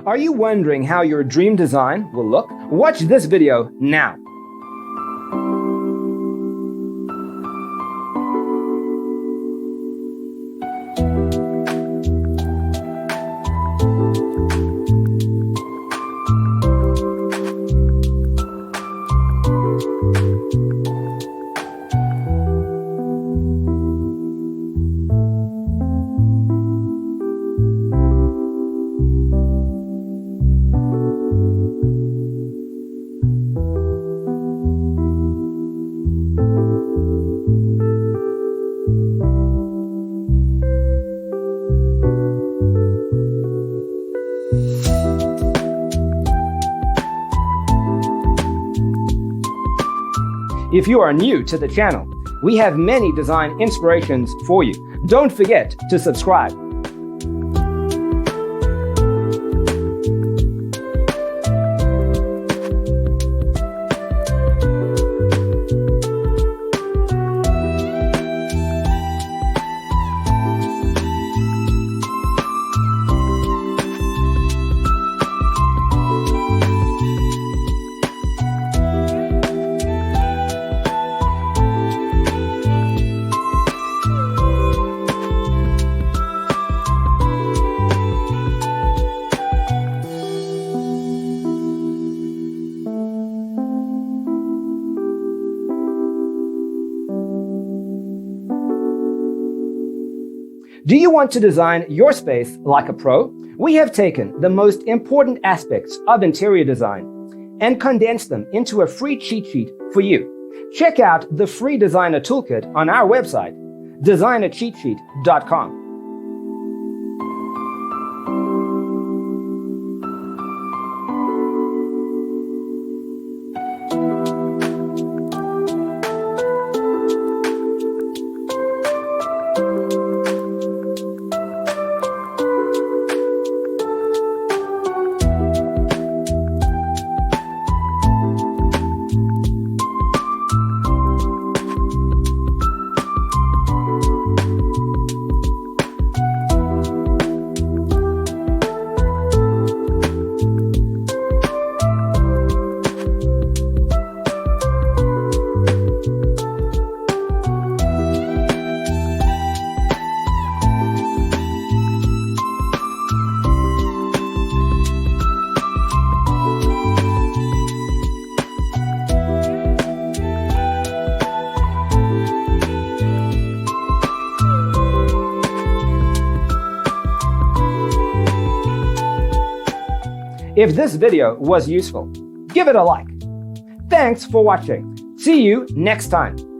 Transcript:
Are you wondering how your dream design will look? Watch this video now. If you are new to the channel, we have many design inspirations for you. Don't forget to subscribe. Do you want to design your space like a pro? We have taken the most important aspects of interior design and condensed them into a free cheat sheet for you. Check out the free designer toolkit on our website, designercheatsheet.com. If this video was useful, give it a like. Thanks for watching. See you next time.